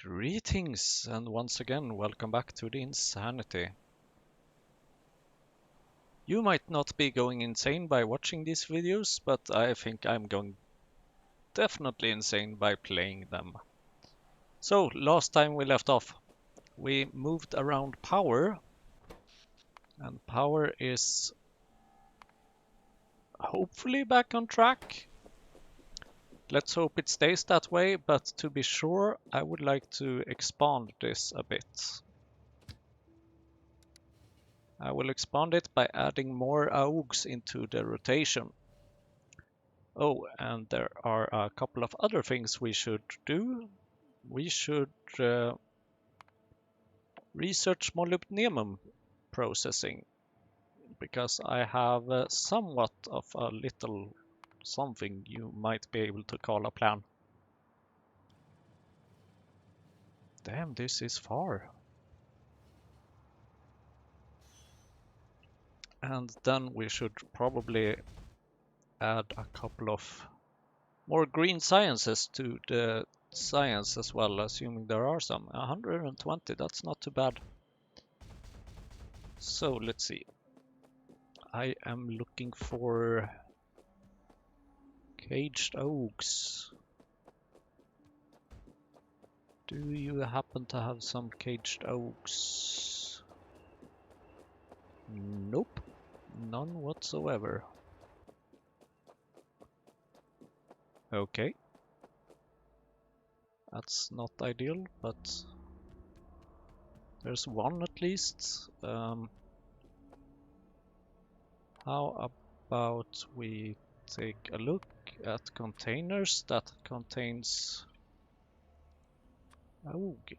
Greetings, and once again, welcome back to the Insanity. You might not be going insane by watching these videos, but I think I'm going definitely insane by playing them. So, last time we left off, we moved around power, and power is hopefully back on track. Let's hope it stays that way, but to be sure, I would like to expand this a bit. I will expand it by adding more augs into the rotation. Oh, and there are a couple of other things we should do. We should research molybdenum processing, because I have somewhat of a little something you might be able to call a plan. Damn, this is far. And then we should probably add a couple of more green sciences to the science as well, assuming there are some. 120, that's not too bad. So let's see. I am looking for caged augs. Do you happen to have some caged augs? Nope, none whatsoever. Okay. That's not ideal, but there's one at least. How about we take a look at containers that contains aug?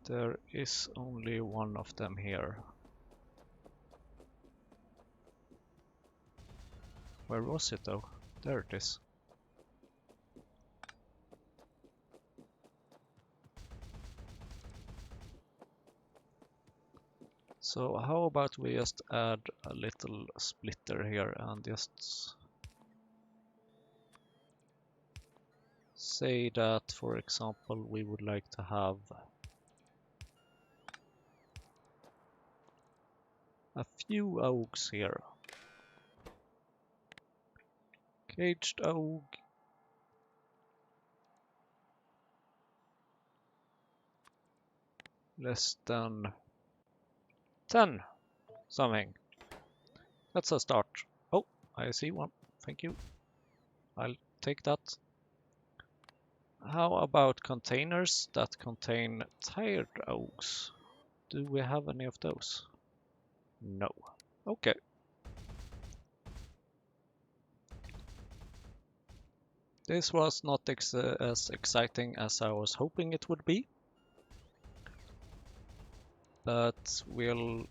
There is only one of them here. Where was it though? There it is. So how about we just add a little splitter here and just say that, for example, we would like to have a few augs here. Caged aug. Less than 10 something. That's a start. Oh, I see one. Thank you. I'll take that. How about containers that contain tired augs? Do we have any of those? No. Okay. This was not as exciting as I was hoping it would be. But we'll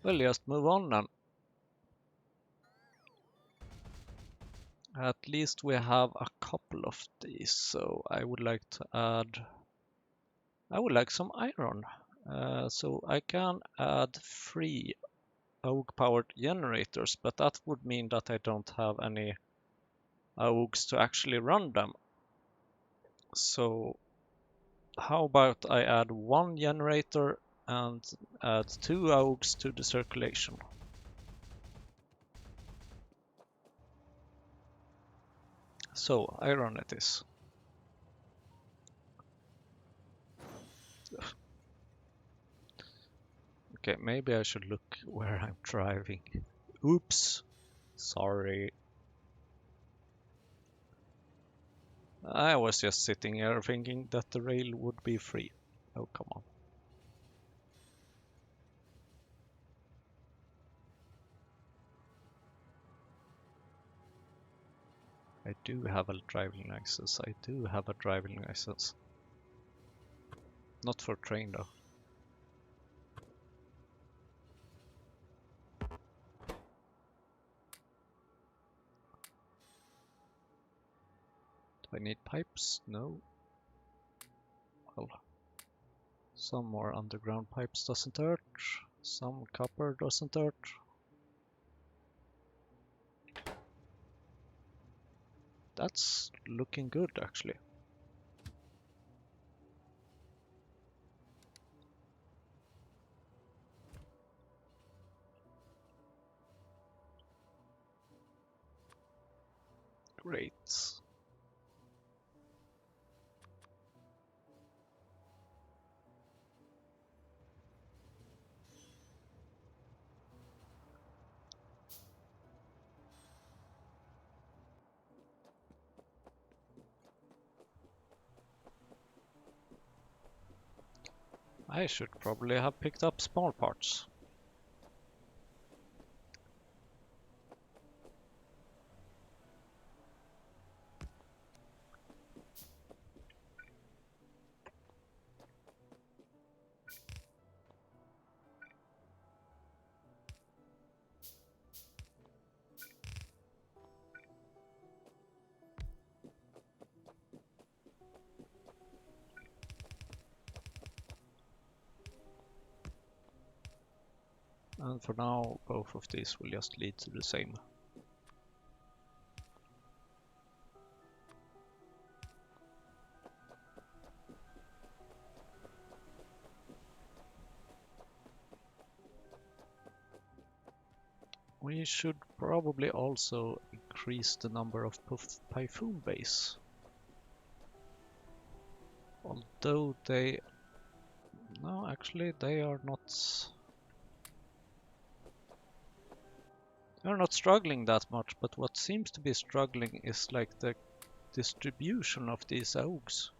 just move on then. At least we have a couple of these, so I would like to add... I would like some iron. So I can add 3 aug-powered generators, but that would mean that I don't have any augs to actually run them. So how about I add 1 generator and add 2 augs to the circulation. So iron it is. Okay, maybe I should look where I'm driving. Oops, sorry. I was just sitting here thinking that the rail would be free. Oh, come on. I do have a driving license. I do have a driving license. Not for train though. Do I need pipes? No. Well, some more underground pipes doesn't hurt. Some copper doesn't hurt. That's looking good, actually. Great. I should probably have picked up small parts. And for now, both of these will just lead to the same. We should probably also increase the number of Python bays. Although they... No, actually they are not... They're not struggling that much, but what seems to be struggling is like the distribution of these oaks.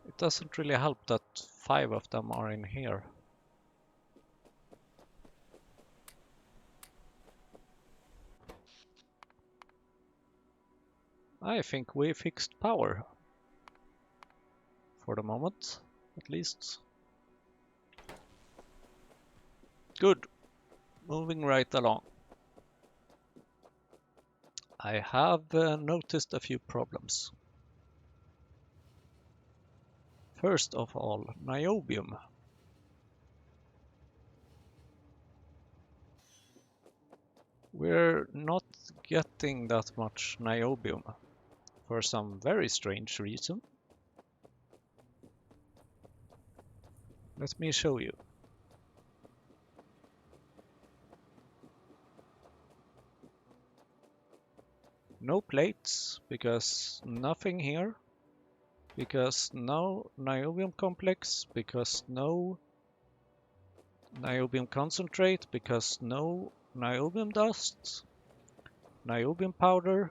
It doesn't really help that 5 of them are in here. I think we fixed power. For the moment, at least. Good. Moving right along. I have noticed a few problems. First of all, niobium. We're not getting that much niobium for some very strange reason. Let me show you. No plates, because nothing here. Because no niobium complex, because no niobium concentrate, because no niobium dust, niobium powder,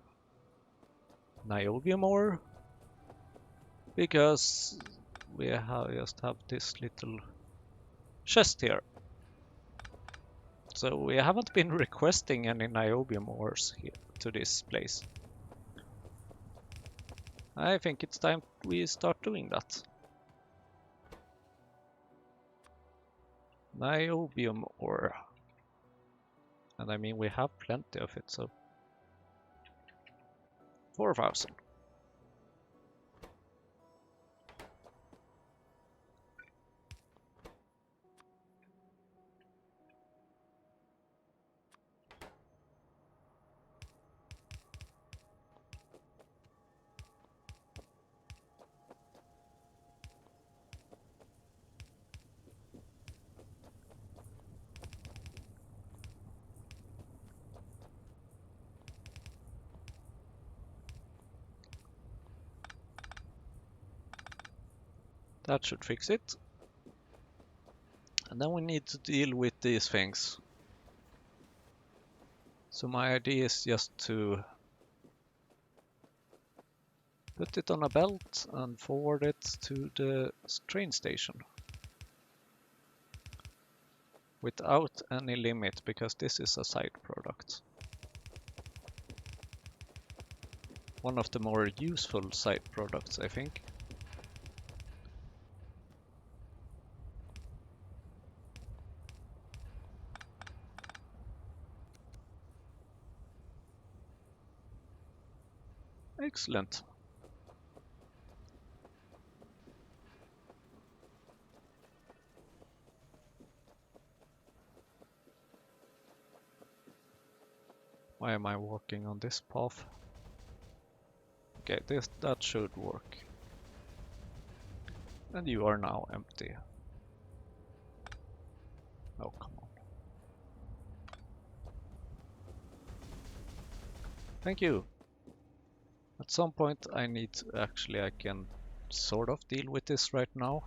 niobium ore, because we just have this little chest here. So we haven't been requesting any niobium ores here to this place. I think it's time we start doing that. Niobium ore. And I mean, we have plenty of it, so 4,000. That should fix it. And then we need to deal with these things. So my idea is just to put it on a belt and forward it to the train station. Without any limit, because this is a side product. One of the more useful side products, I think. Excellent. Why am I walking on this path? Okay, that should work. And you are now empty. Oh, come on. Thank you. At some point I can sort of deal with this right now.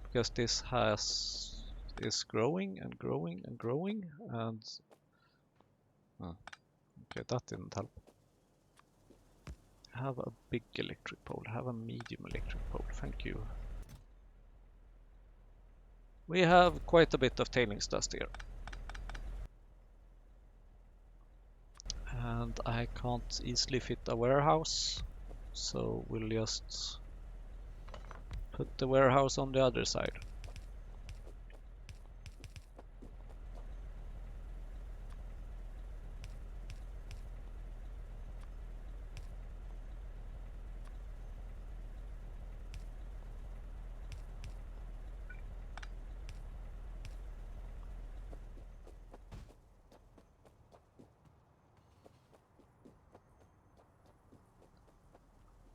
Because this is growing and growing and growing and okay, that didn't help. Have a big electric pole, have a medium electric pole, thank you. We have quite a bit of tailings dust here. And I can't easily fit a warehouse, so we'll just put the warehouse on the other side.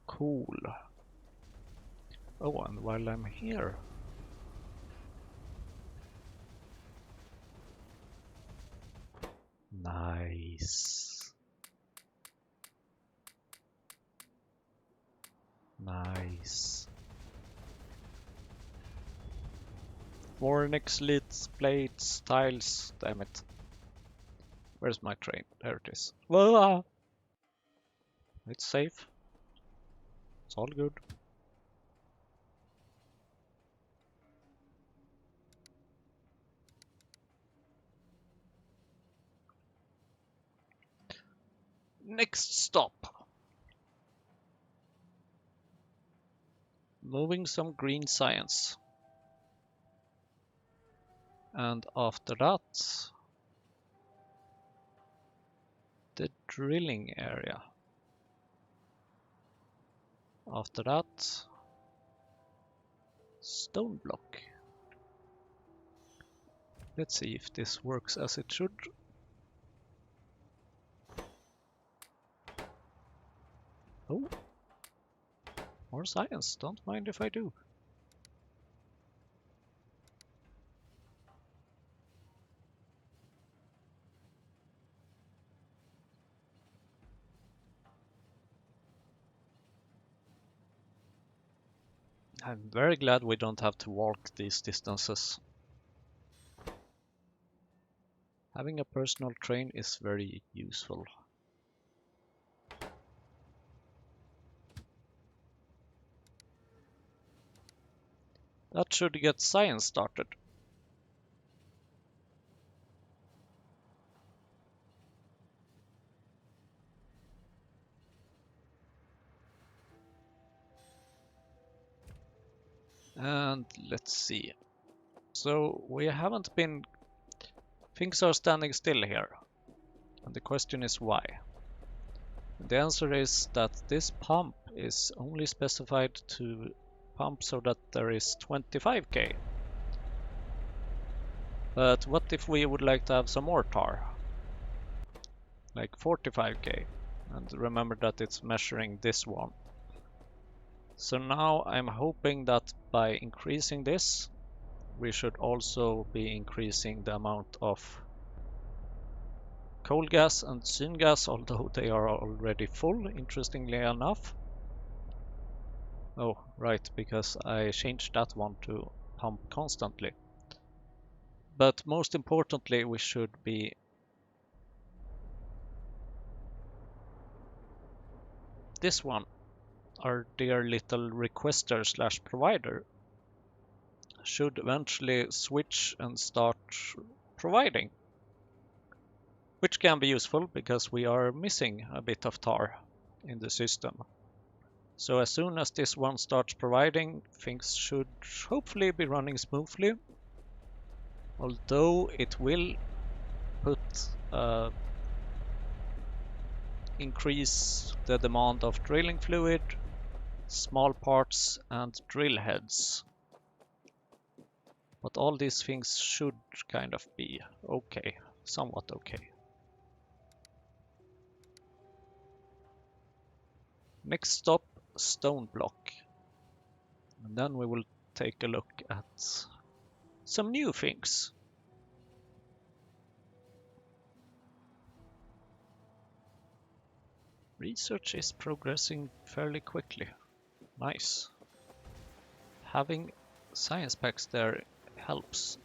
Cool. Oh, and while I'm here, nice. Nice. Fornix, lids, plates, tiles, damn it. Where's my train? There it is. Whoa! It's safe. It's all good. Next stop. Moving some green science. And after that, the drilling area. After that, stone block. Let's see if this works as it should. Oh, more science, don't mind if I do. I'm very glad we don't have to walk these distances. Having a personal train is very useful. That should get science started. And let's see. So we haven't been... Things are standing still here. And the question is why? The answer is that this pump is only specified to pump so that there is 25k. But what if we would like to have some more tar? Like 45k. And remember that it's measuring this one. So now I'm hoping that by increasing this, we should also be increasing the amount of coal gas and syngas, although they are already full, interestingly enough. Oh, right, because I changed that one to pump constantly. But most importantly, we should be this one, our dear little requester slash provider, should eventually switch and start providing. Which can be useful because we are missing a bit of tar in the system. So as soon as this one starts providing, things should hopefully be running smoothly. Although it will put increase the demand of drilling fluid, small parts and drill heads. But all these things should kind of be okay, somewhat okay. Next stop, stone block. And then we will take a look at some new things. Research is progressing fairly quickly. Nice. Having science packs there helps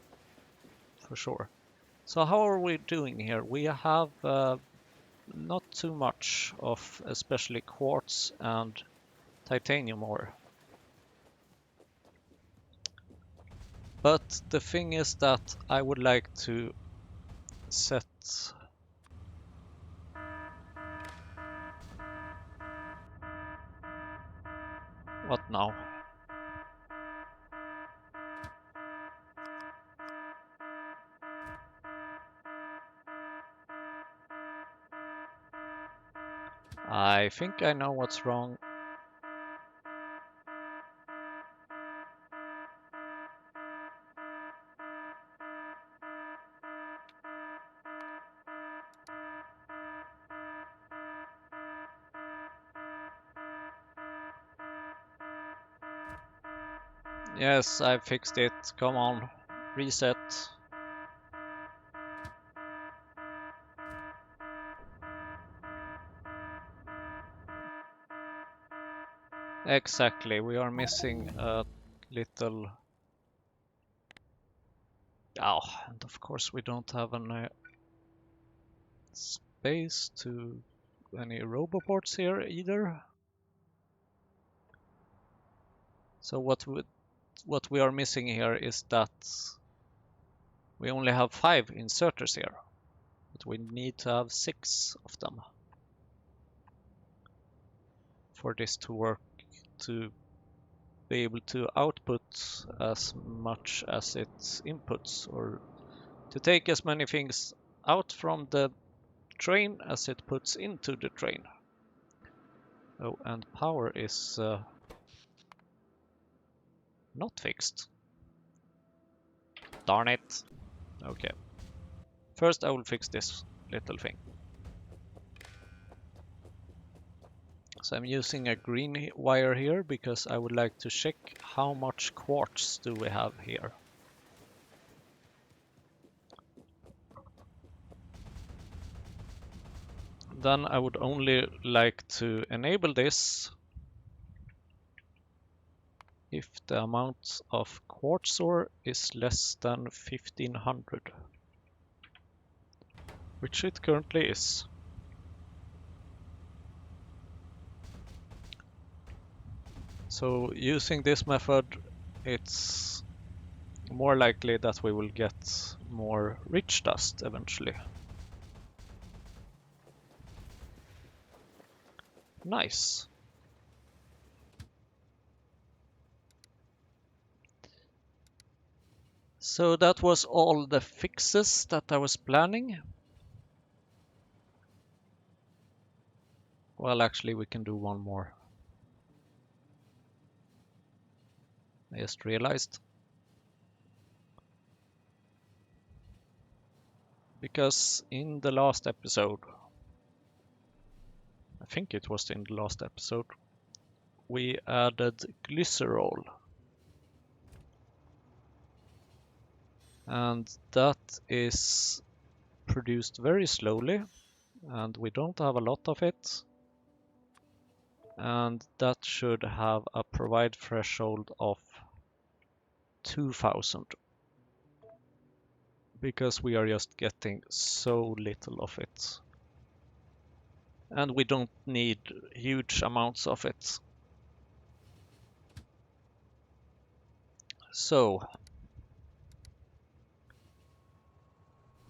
for sure. So how are we doing here? We have not too much of especially quartz and titanium ore. But the thing is that I would like to set what now? I think I know what's wrong. Yes, I fixed it. Come on, reset. Exactly, we are missing a little... Oh, and of course we don't have any space to any roboports here either. So what we are missing here is that we only have 5 inserters here, but we need to have 6 of them for this to work, to be able to output as much as it inputs, or to take as many things out from the train as it puts into the train. Oh, and power is not fixed. Darn it. Okay. First I will fix this little thing. So I'm using a green wire here because I would like to check how much quartz do we have here. Then I would only like to enable this if the amount of quartz ore is less than 1500, which it currently is. So using this method, it's more likely that we will get more rich dust eventually. Nice. So that was all the fixes that I was planning. Well, actually we can do one more. I just realized. Because in the last episode, I think it was in the last episode, we added glycerol. And that is produced very slowly, and we don't have a lot of it. And that should have a provide threshold of 2000. Because we are just getting so little of it. And we don't need huge amounts of it. So,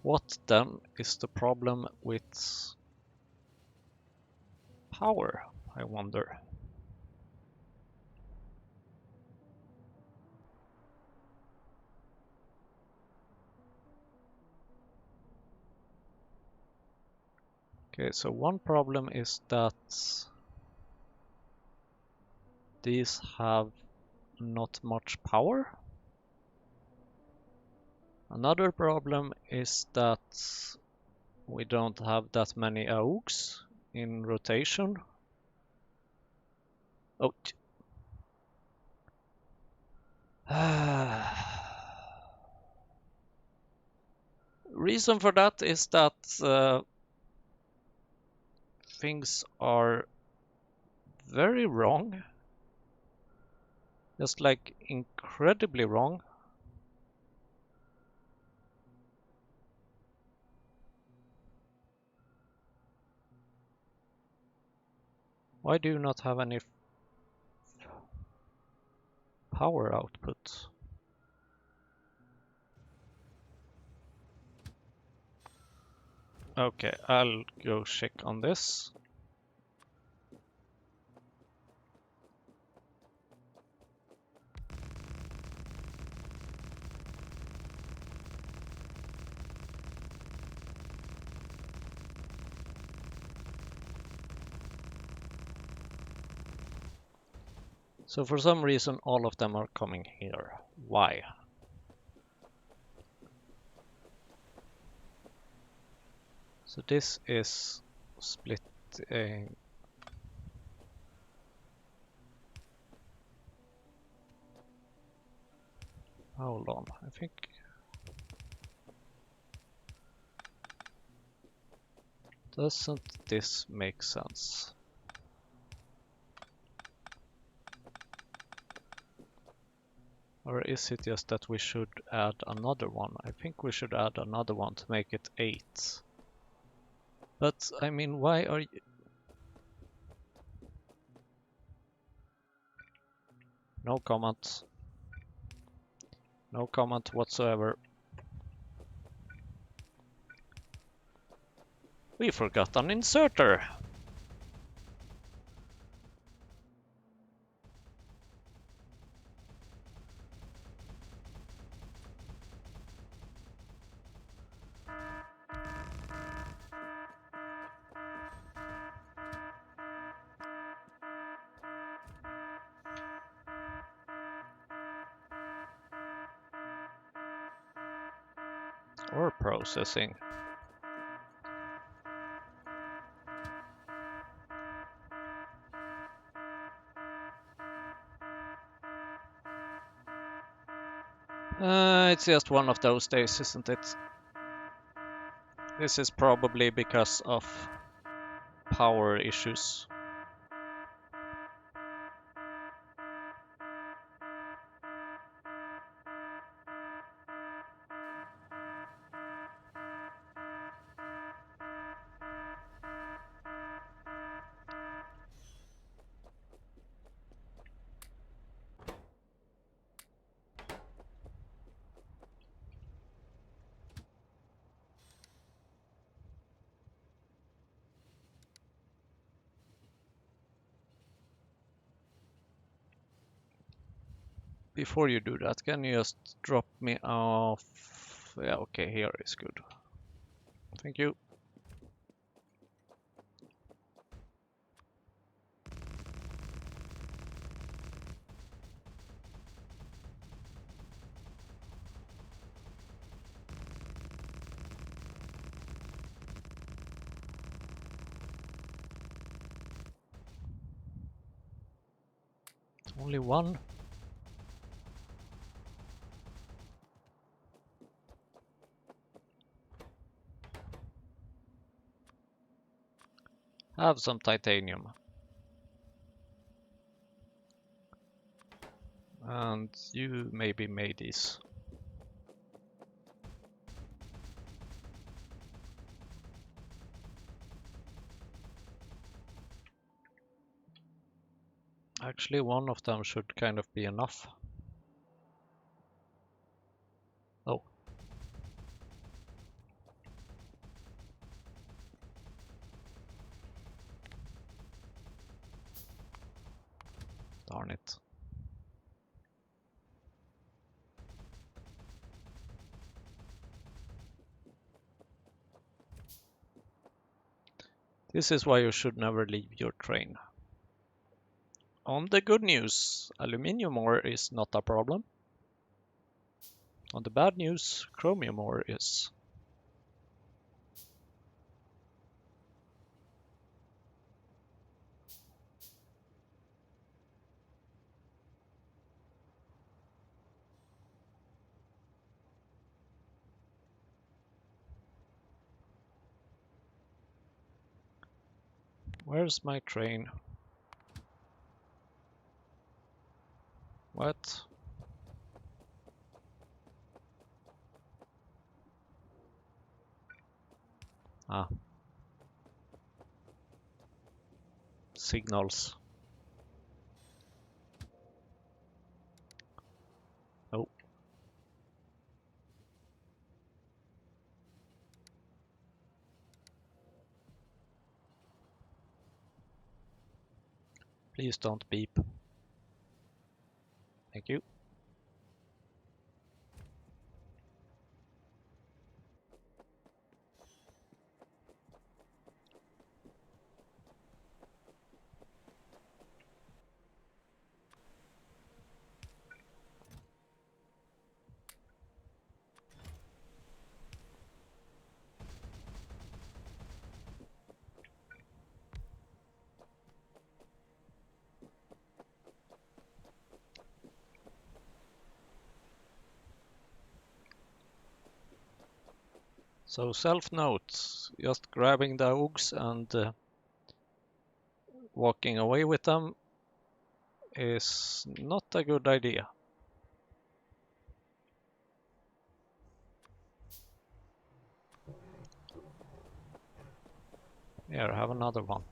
what then is the problem with power, I wonder? Okay, so one problem is that these have not much power. Another problem is that we don't have that many AUGs in rotation. Oh. Reason for that is that things are very wrong. Just like incredibly wrong. Why do you not have any power output? Okay, I'll go check on this. So for some reason all of them are coming here. Why? So this is splitting. Hold on, I think. Doesn't this make sense? Or is it just that we should add another one? I think we should add another one to make it 8. But I mean, why are you... No comment. No comment whatsoever. We forgot an inserter. Or processing. It's just one of those days, isn't it? This is probably because of power issues. Before you do that, can you just drop me off? Yeah, okay, here is good. Thank you. Only one? Have some titanium. And you maybe made these. Actually, one of them should kind of be enough. Oh. Darn it. This is why you should never leave your train. On the good news, aluminium ore is not a problem. On the bad news, chromium ore is. Where's my train? What? Ah. Signals. Oh. Please don't beep. Thank you. So self-note, just grabbing the Augs and walking away with them is not a good idea. Here, have another one.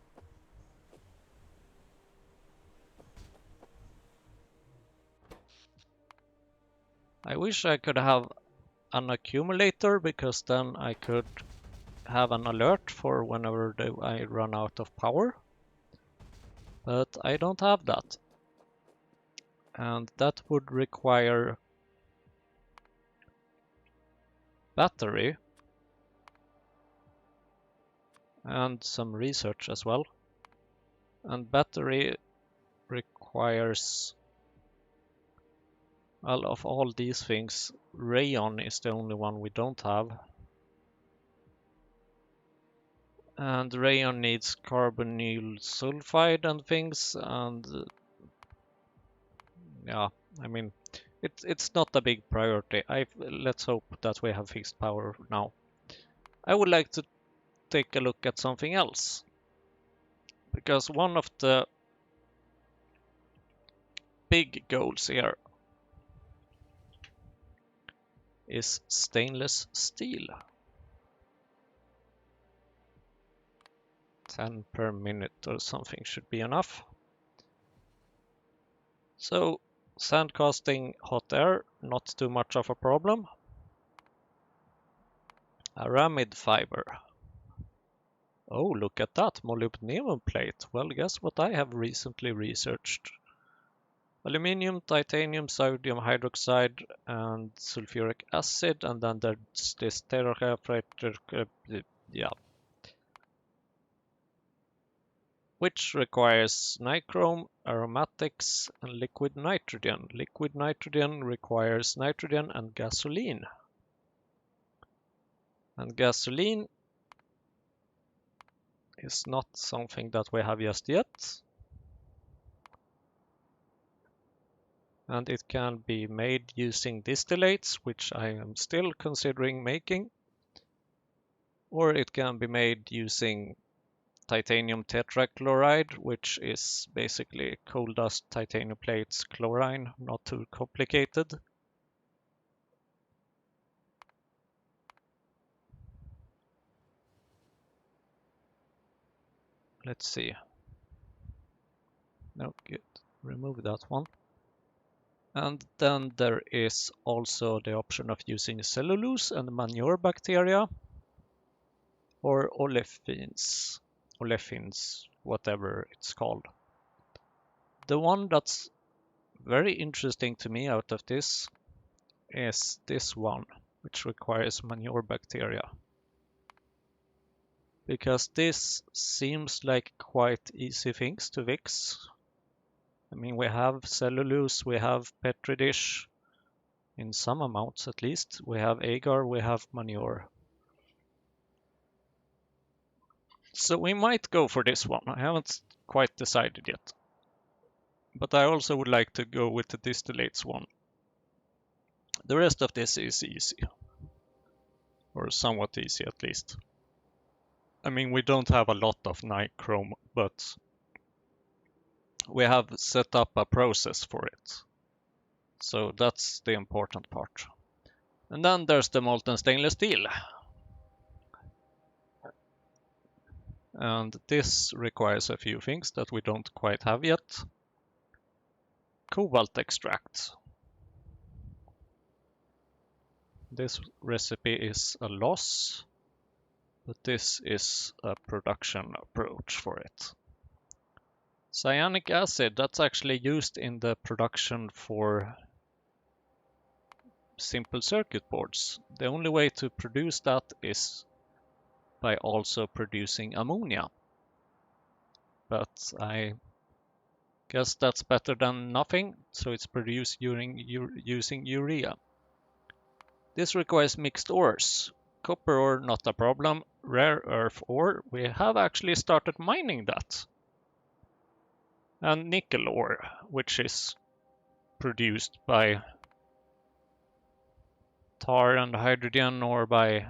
I wish I could have an accumulator, because then I could have an alert for whenever I run out of power. But I don't have that. And that would require battery and some research as well. And battery requires, well, of all these things, rayon is the only one we don't have. And rayon needs carbonyl sulfide and things, and yeah, I mean, it's not a big priority. Let's hope that we have fixed power now. I would like to take a look at something else, because one of the big goals here is stainless steel. 10 per minute or something should be enough. So sand casting hot air, not too much of a problem. Aramid fiber. Oh, look at that, molybdenum plate. Well, guess what I have recently researched? Aluminium, titanium, sodium hydroxide, and sulfuric acid, and then there's this yeah, which requires nichrome, aromatics, and liquid nitrogen. Liquid nitrogen requires nitrogen and gasoline. And gasoline is not something that we have just yet. And it can be made using distillates, which I am still considering making. Or it can be made using titanium tetrachloride, which is basically coal dust, titanium plates, chlorine, not too complicated. Let's see. No, good. Remove that one. And then there is also the option of using cellulose and manure bacteria, or olefins, whatever it's called. The one that's very interesting to me out of this is this one, which requires manure bacteria. Because this seems like quite easy things to fix. I mean, we have cellulose, we have petri dish, in some amounts at least. We have agar, we have manure. So we might go for this one. I haven't quite decided yet. But I also would like to go with the distillates one. The rest of this is easy. Or somewhat easy at least. I mean, we don't have a lot of nichrome, but we have set up a process for it. So that's the important part. And then there's the molten stainless steel. And this requires a few things that we don't quite have yet. Cobalt extract. This recipe is a loss, but this is a production approach for it. Cyanic acid, that's actually used in the production for simple circuit boards. The only way to produce that is by also producing ammonia. But I guess that's better than nothing, so it's produced using urea. This requires mixed ores. Copper ore, not a problem. Rare earth ore, we have actually started mining that. And nickel ore, which is produced by tar and hydrogen or by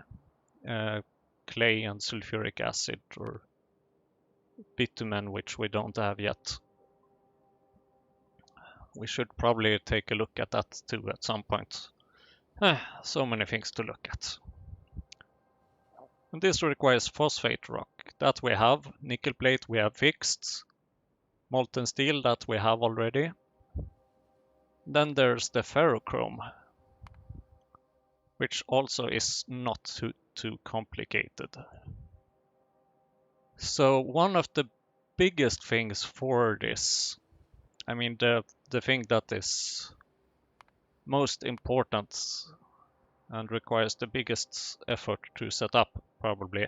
clay and sulfuric acid or bitumen, which we don't have yet. We should probably take a look at that too at some point. So many things to look at. And this requires phosphate rock. That we have. Nickel plate we have fixed. Molten steel that we have already. Then there's the ferrochrome, which also is not too complicated. So one of the biggest things for this, I mean the thing that is most important and requires the biggest effort to set up probably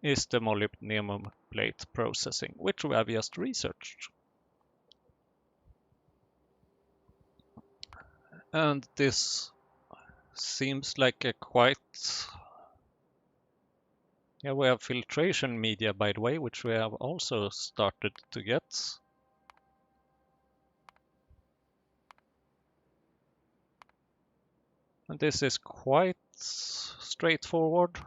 is the molybdenum plate processing, which we have just researched. And this seems like a quite... Yeah, we have filtration media, by the way, which we have also started to get. And this is quite straightforward.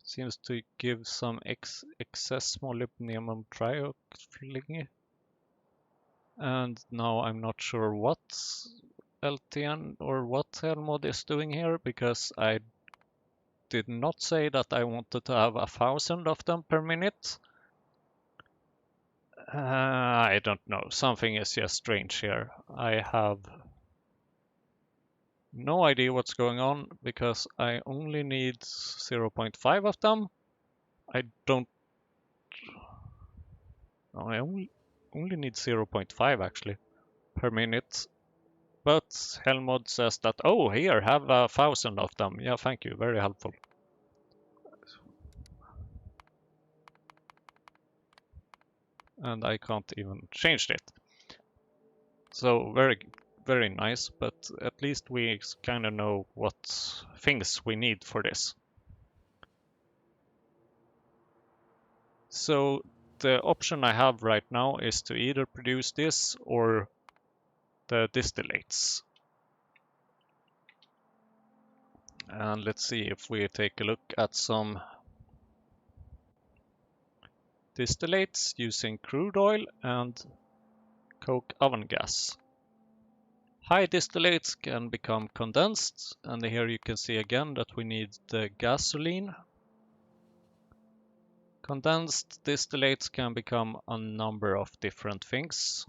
Seems to give some excess molybdenum trioxide. And now I'm not sure what LTN or what Helmod is doing here, because I did not say that I wanted to have 1,000 of them per minute. I don't know. Something is just strange here. I have no idea what's going on because I only need 0.5 of them. I only need 0.5 actually per minute. But Helmod says that, oh, here, have 1,000 of them. Yeah, thank you. Very helpful. And I can't even change it. So very, very nice, but at least we kind of know what things we need for this. So the option I have right now is to either produce this or the distillates. And let's see if we take a look at some distillates using crude oil and coke oven gas. High distillates can become condensed, and here you can see again that we need the gasoline. Condensed distillates can become a number of different things.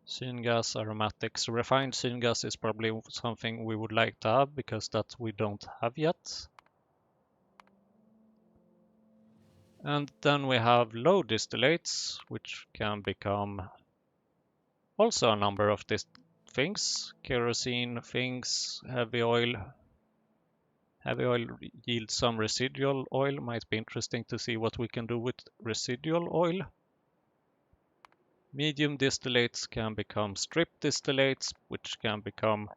Syngas, aromatics, refined syngas is probably something we would like to have because that we don't have yet. And then we have low distillates, which can become also a number of things. Kerosene things, heavy oil. Heavy oil yields some residual oil. Might be interesting to see what we can do with residual oil. Medium distillates can become strip distillates, which can become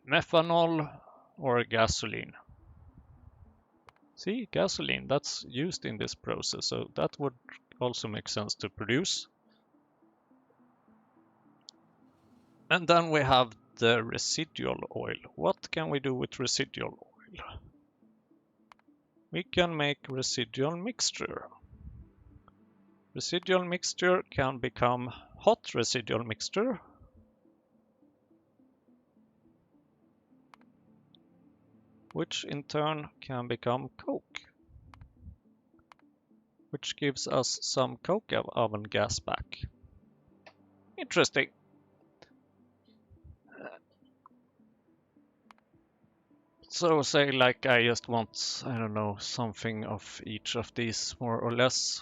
methanol or gasoline. See, gasoline, that's used in this process, so that would also make sense to produce. And then we have the residual oil. What can we do with residual oil? We can make residual mixture. Residual mixture can become hot residual mixture, which in turn can become coke, which gives us some coke oven gas back. Interesting. So say like I just want, I don't know, something of each of these more or less.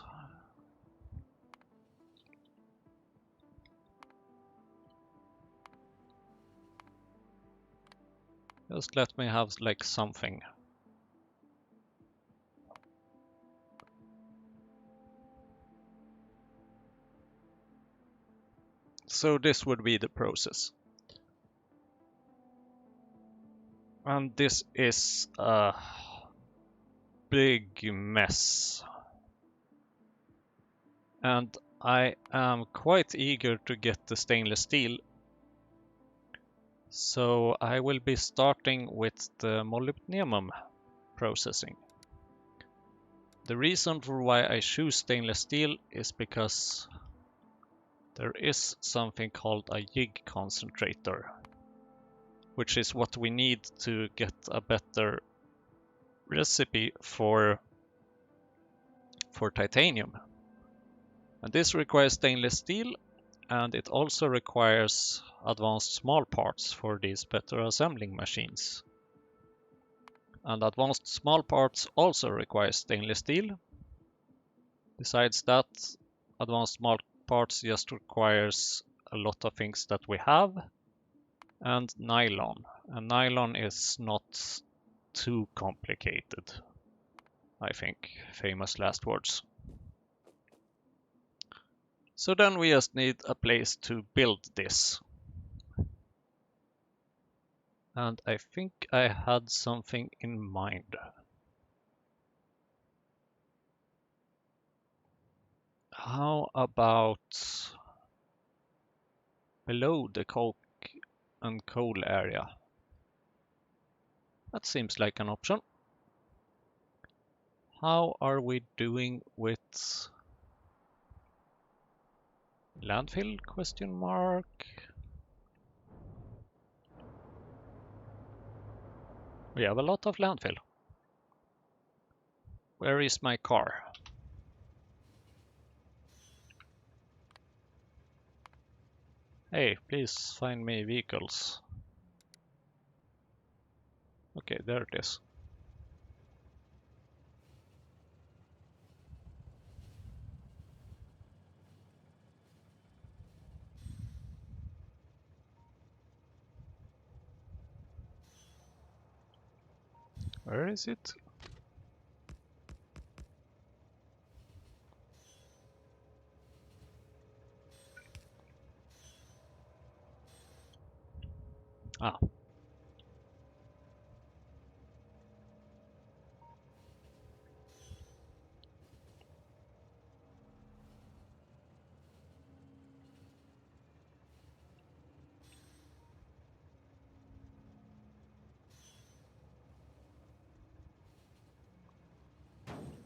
Just let me have like something. So this would be the process. And this is a big mess. And I am quite eager to get the stainless steel. So I will be starting with the molybdenum processing. The reason for why I choose stainless steel is because there is something called a jig concentrator, which is what we need to get a better recipe for titanium. And this requires stainless steel, and it also requires advanced small parts for these better assembling machines. And advanced small parts also require stainless steel. Besides that, advanced small parts just requires a lot of things that we have, and nylon. And nylon is not too complicated, I think. Famous last words. So then we just need a place to build this. And I think I had something in mind. How about below the coke and coal area? That seems like an option. How are we doing with landfill, question mark? We have a lot of landfill. Where is my car? Hey, please find me vehicles. Okay, there it is. Where is it? Ah.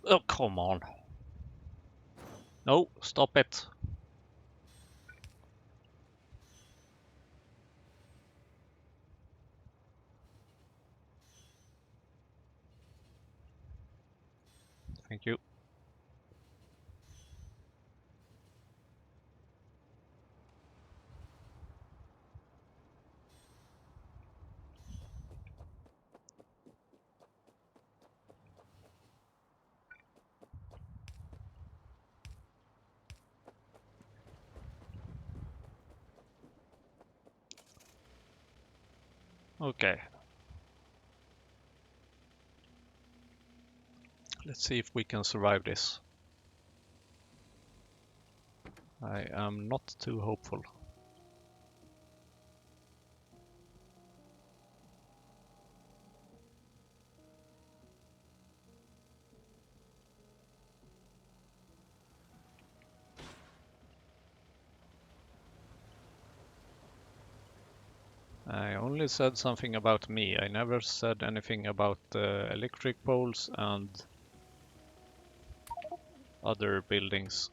Oh, come on. No, stop it. Thank you. Okay. Let's see if we can survive this. I am not too hopeful. I only said something about me. I never said anything about the electric poles and other buildings.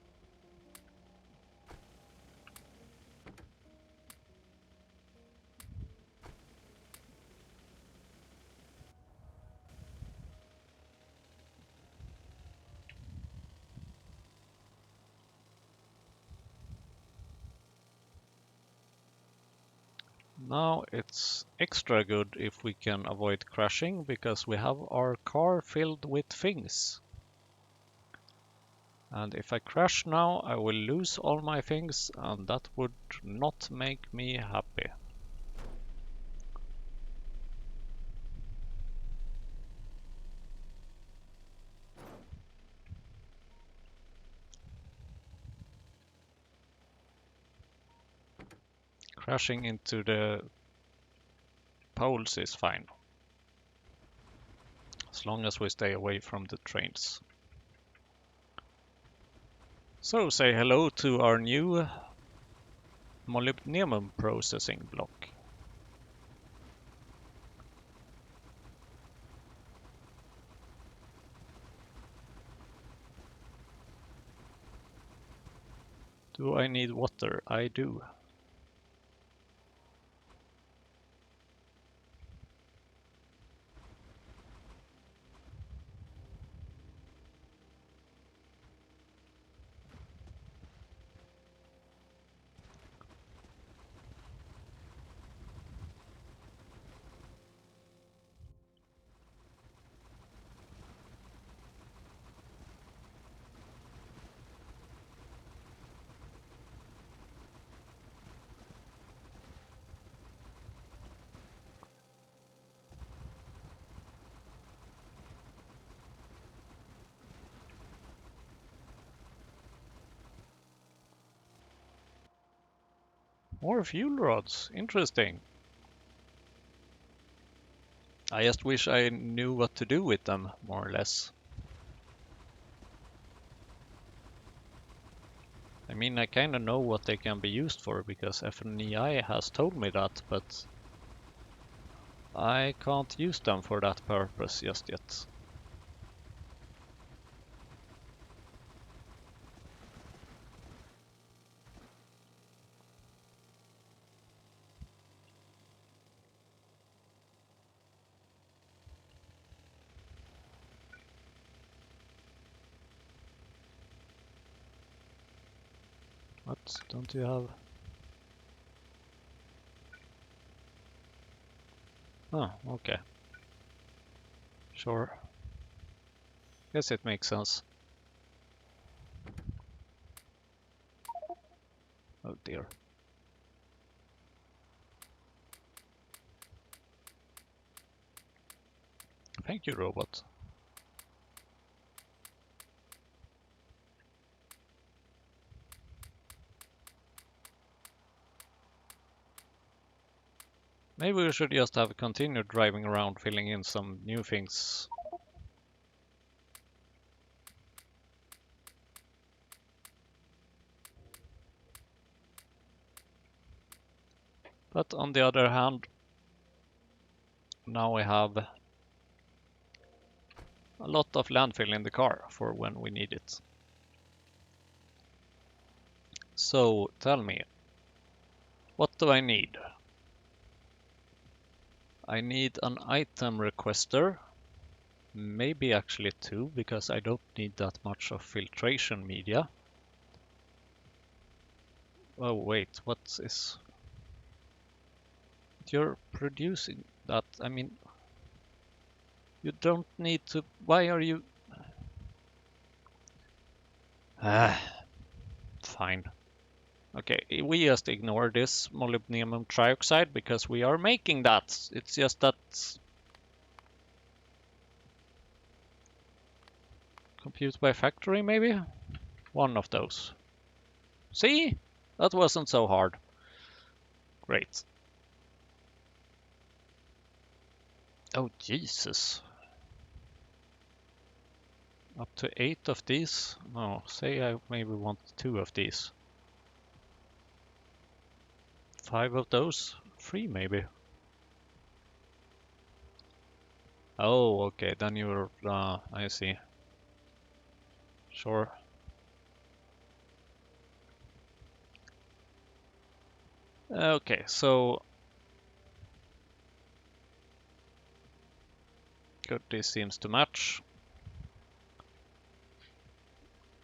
Now it's extra good if we can avoid crashing because we have our car filled with things. And if I crash now, I will lose all my things and that would not make me happy. Crashing into the poles is fine, as long as we stay away from the trains. So say hello to our new Molybdenum Processing block. Do I need water? I do. More fuel rods, interesting. I just wish I knew what to do with them, more or less. I mean, I kinda know what they can be used for because FNEI has told me that, but I can't use them for that purpose just yet. What? Don't you have... Oh, okay. Sure. Guess it makes sense. Oh dear. Thank you, robot. Maybe we should just have continued driving around filling in some new things. But on the other hand, now we have a lot of landfill in the car for when we need it. So tell me, what do I need? I need an item requester, maybe actually two, because I don't need that much of filtration media. Oh wait, what is... You're producing that, I mean, you don't need to... Why are you... Fine. Okay, we just ignore this molybdenum trioxide because we are making that. It's just that... Compute by factory, maybe? One of those. See? That wasn't so hard. Great. Oh, Jesus. Up to 8 of these? No, say I maybe want 2 of these. 5 of those? 3 maybe. Oh, okay, then you're, I see. Sure. Okay, so good, this seems to match.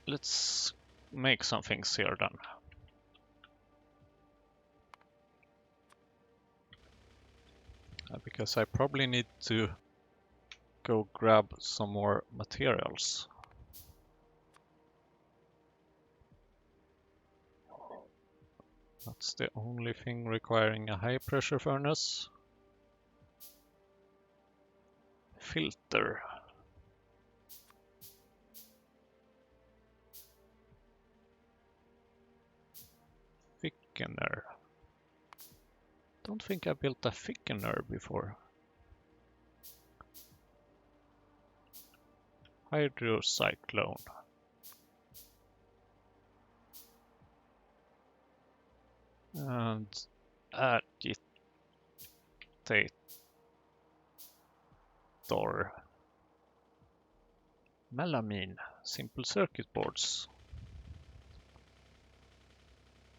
Let's make some things here then. Because I probably need to go grab some more materials. That's the only thing requiring a high pressure furnace. Filter. Thickener. Don't think I built a thickener before. Hydrocyclone. And agitator. Melamine. Simple circuit boards.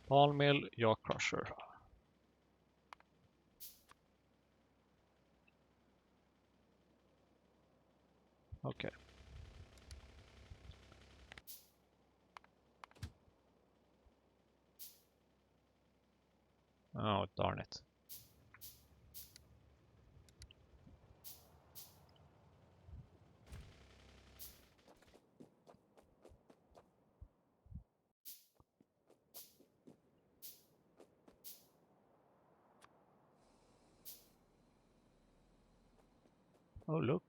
Ball mill, yaw crusher. Okay. Oh, darn it. Oh, look.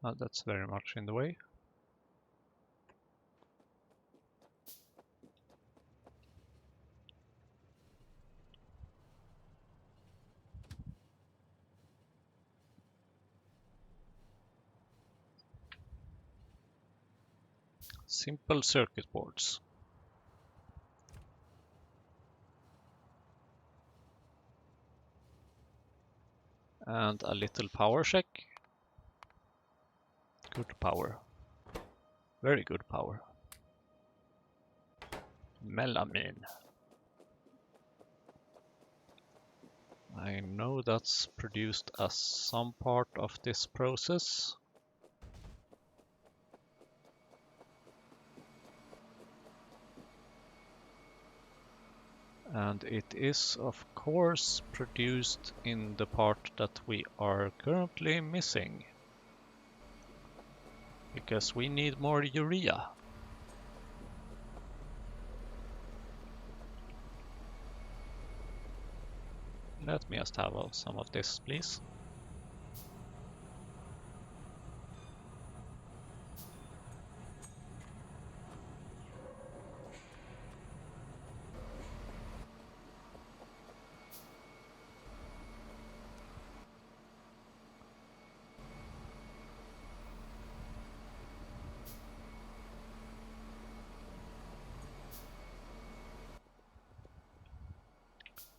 Oh, that's very much in the way. Simple circuit boards. And a little power check. Good power. Very good power. Melamine. I know that's produced as some part of this process. And it is, of course, produced in the part that we are currently missing. Because we need more urea. Let me just have some of this, please.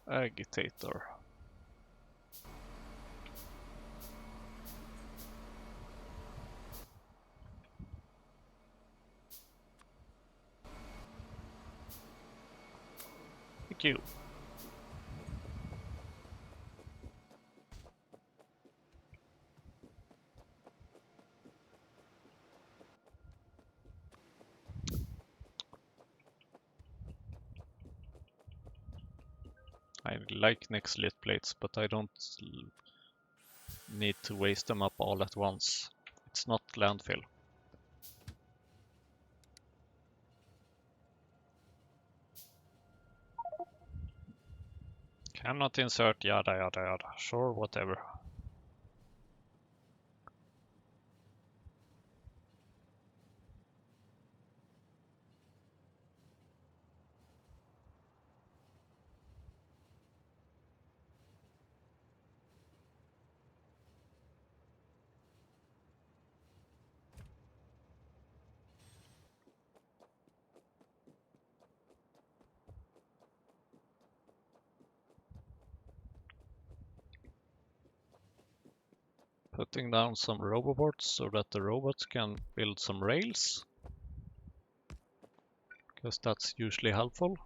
Agitator. Thank you. I like next lit plates, but I don't need to waste them up all at once. It's not landfill. Cannot insert yada yada yada. Sure, whatever. Putting down some robobots so that the robots can build some rails, because that's usually helpful.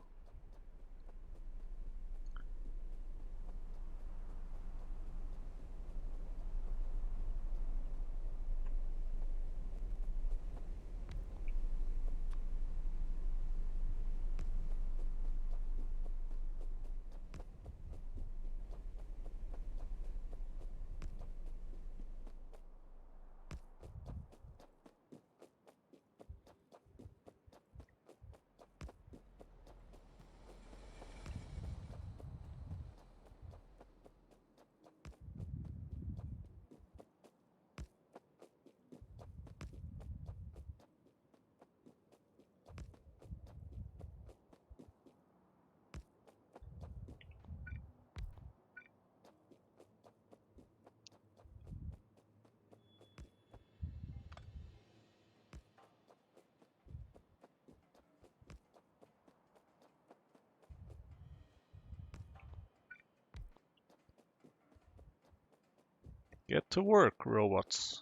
Get to work, robots.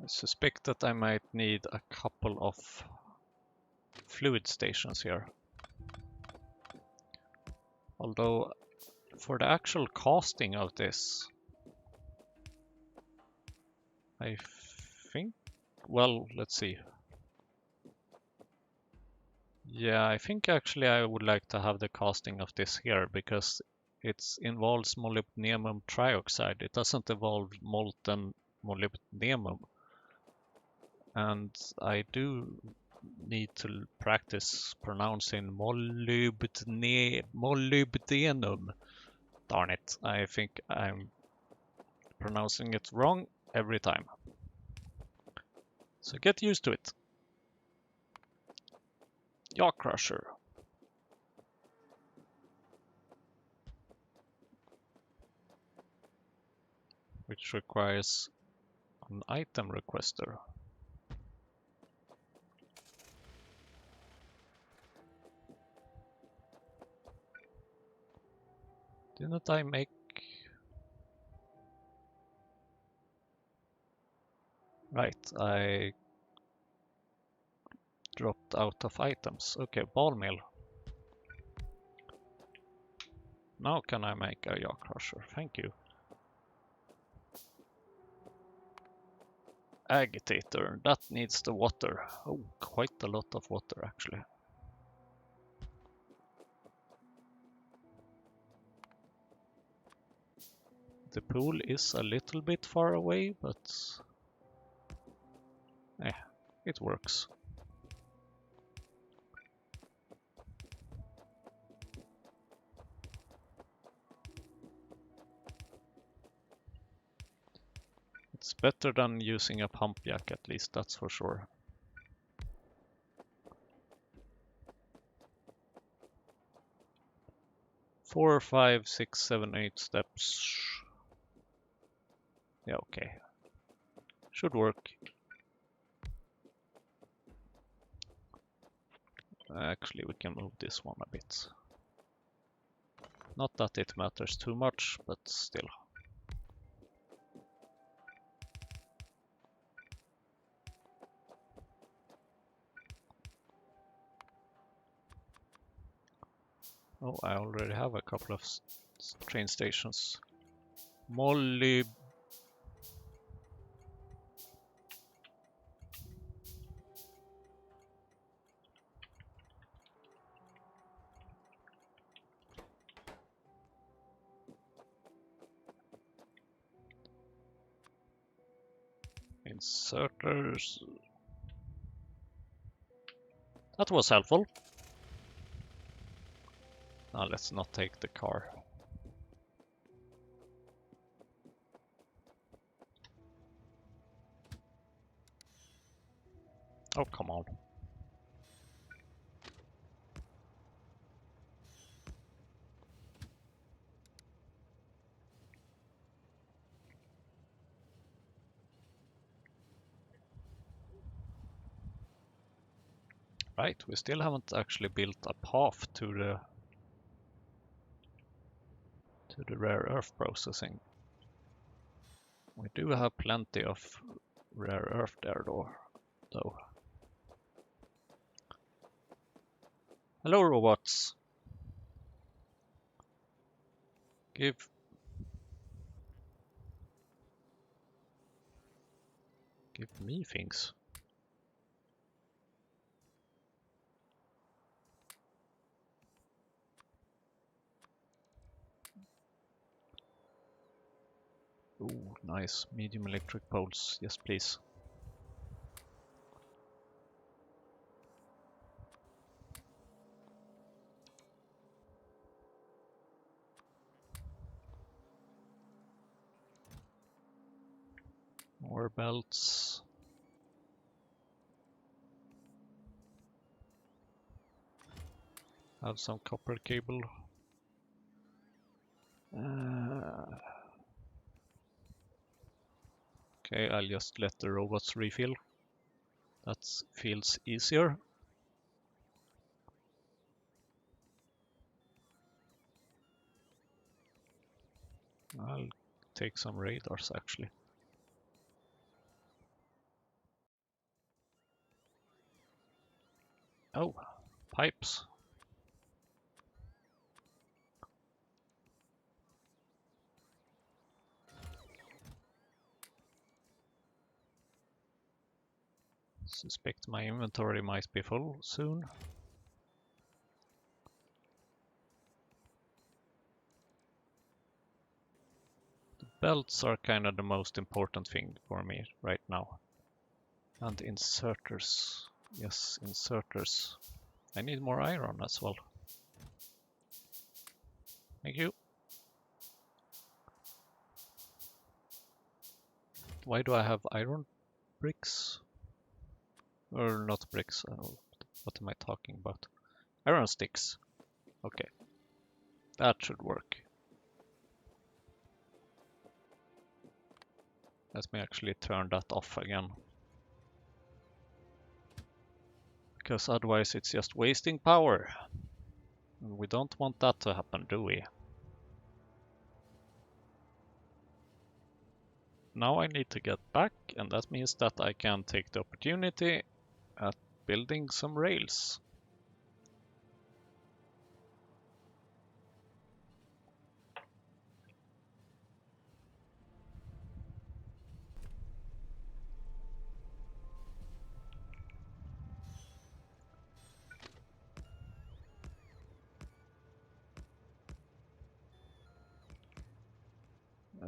I suspect that I might need a couple of fluid stations here. Although, for the actual casting of this, I think, well, let's see. Yeah, I think actually I would like to have the casting of this here because it involves molybdenum trioxide. It doesn't involve molten molybdenum. And I do need to practice pronouncing molybdenum. Darn it, I think I'm pronouncing it wrong every time. So get used to it. Yaw crusher. Which requires an item requester. Didn't I make... Right, I dropped out of items. Okay, ball mill. Now can I make a yaw crusher? Thank you. Agitator, that needs the water. Oh, quite a lot of water actually. The pool is a little bit far away, but it works. It's better than using a pump jack, at least, that's for sure. Four, 5, 6, 7, 8 steps. Yeah, okay. Should work. Actually, we can move this one a bit. Not that it matters too much, but still. Oh, I already have a couple of train stations. Moly... Inserters. That was helpful. Now let's not take the car. Oh, come on. Right, we still haven't actually built a path to the rare earth processing. We do have plenty of rare earth there though. Hello robots. Give me things. Ooh, nice. Medium electric poles. Yes, please. More belts. Have some copper cable. Okay, I'll just let the robots refill. That feels easier. I'll take some radars actually. Oh, pipes. Suspect my inventory might be full soon. The belts are kind of the most important thing for me right now. And inserters. Yes, inserters. I need more iron as well. Thank you. Why do I have iron bricks? Or not bricks, what am I talking about? Iron sticks. Okay, that should work. Let me actually turn that off again. Because otherwise it's just wasting power. And we don't want that to happen, do we? Now I need to get back, and that means that I can take the opportunity at building some rails.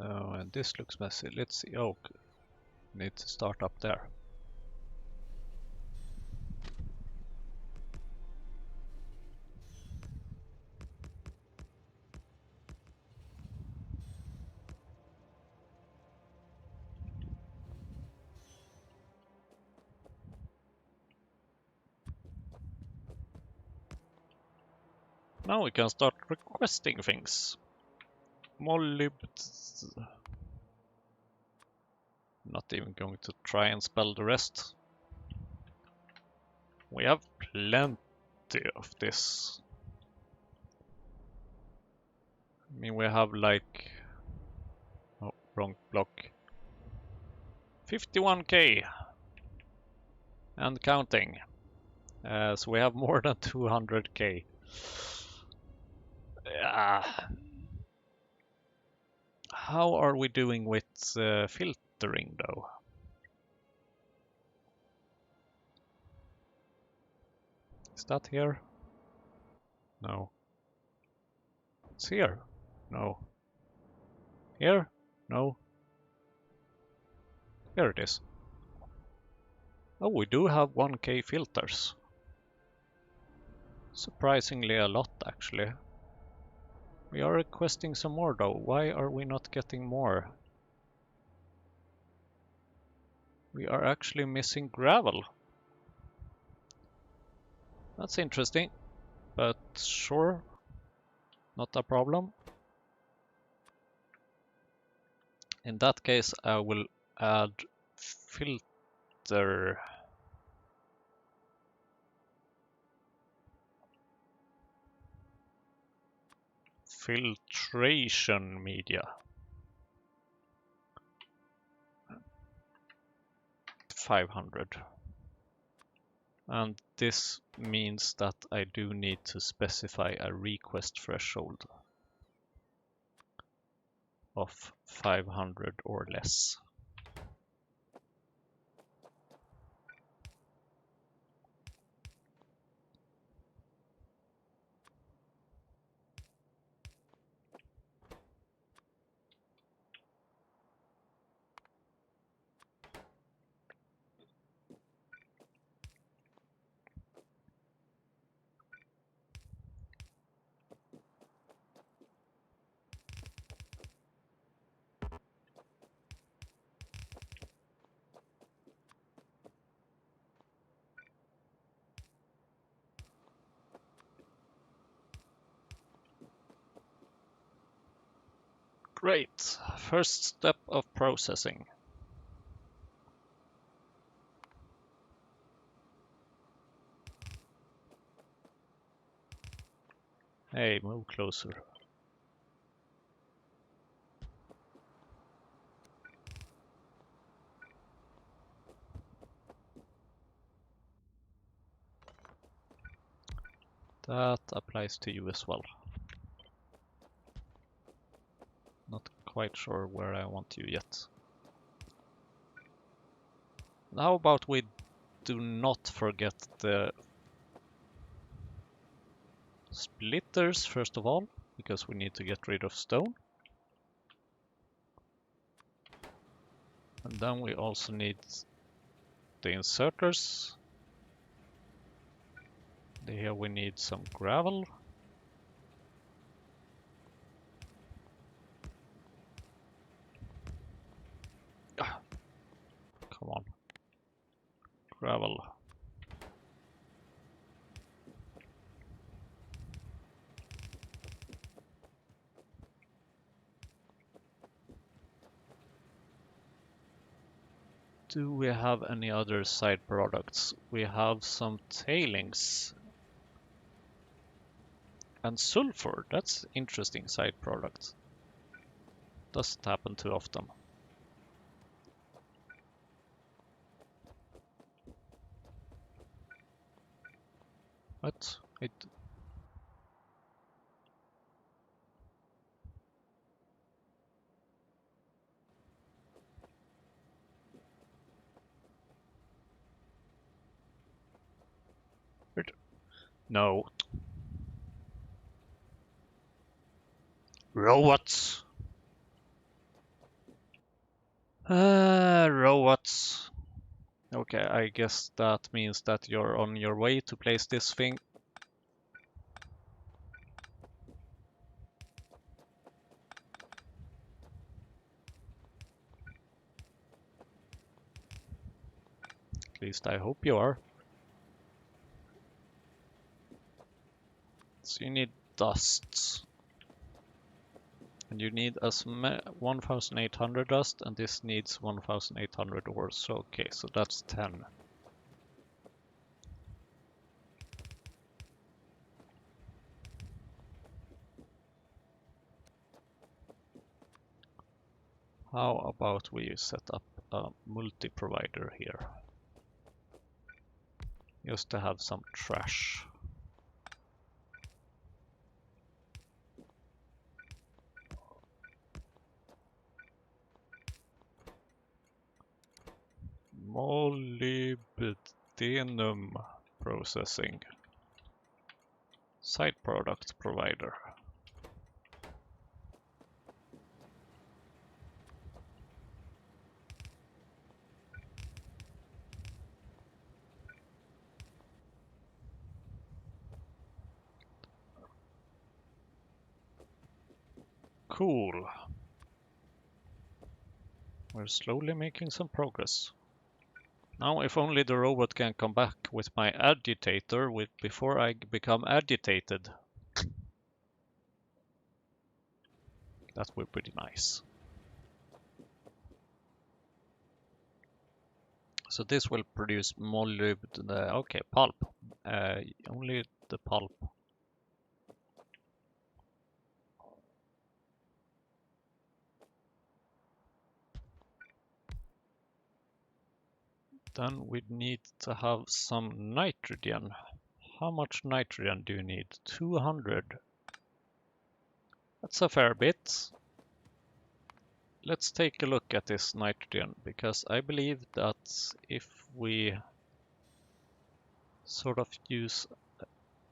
Oh, and this looks messy. Let's see. Oh, need to start up there. Now we can start requesting things. Molyb-dnenum. Not even going to try and spell the rest. We have plenty of this. I mean, we have like... Oh, wrong block. 51k. And counting. So we have more than 200k. How are we doing with filtering though? Is that here? No. It's here. No. Here? No. Here it is. Oh, we do have 1k filters. Surprisingly a lot actually. We are requesting some more though. Why are we not getting more? We are actually missing gravel. That's interesting, but sure, not a problem. In that case, I will add filter filtration media. 500. And this means that I do need to specify a request threshold of 500 or less. Great, first step of processing. Hey, move closer. That applies to you as well. Not quite sure where I want you yet. How about we do not forget the splitters first of all, because we need to get rid of stone. And then we also need the inserters. Here we need some gravel. Come on. Gravel. Do we have any other side products? We have some tailings. And sulfur, that's interesting side product. Doesn't happen too often. But it... No. Robots. Robots. Okay, I guess that means that you're on your way to place this thing. At least I hope you are. So you need dust. And you need as 1800 dust, and this needs 1800 ore. So okay, so that's 10. How about we set up a multi-provider here? Just to have some trash. Molybdenum Processing. Side product provider. Cool. We're slowly making some progress. Now if only the robot can come back with my agitator before I become agitated. That would be nice. So this will produce molybdenum. Okay, pulp. Only the pulp. Then we need to have some nitrogen. How much nitrogen do you need? 200. That's a fair bit. Let's take a look at this nitrogen, because I believe that if we sort of use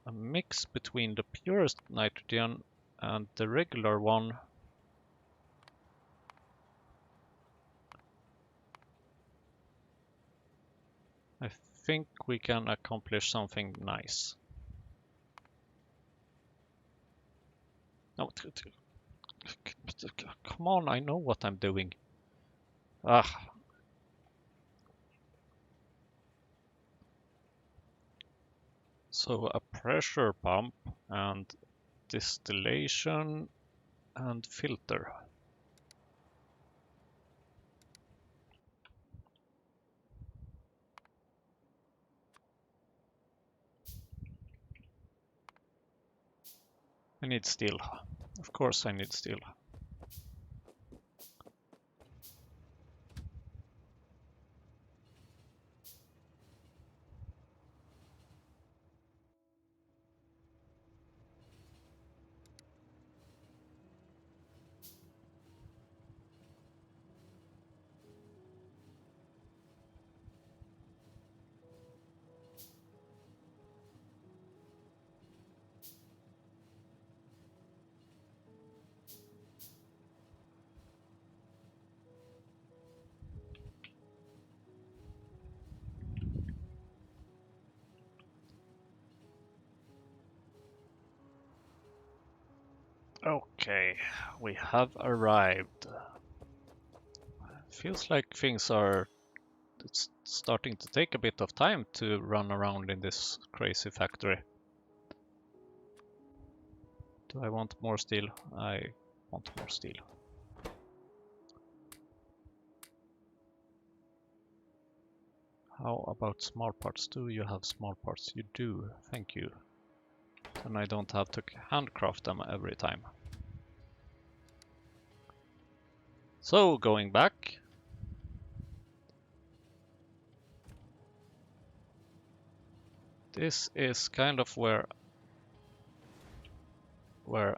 a mix between the purest nitrogen and the regular one, I think we can accomplish something nice. No, come on, I know what I'm doing. Ah. So a pressure pump and distillation and filter. I need steel. Of course I need steel. Okay, we have arrived. Feels like things are it's starting to take a bit of time to run around in this crazy factory. Do I want more steel? I want more steel. How about small parts? Do you have small parts? You do, thank you. Then I don't have to handcraft them every time. So, going back. This is kind of where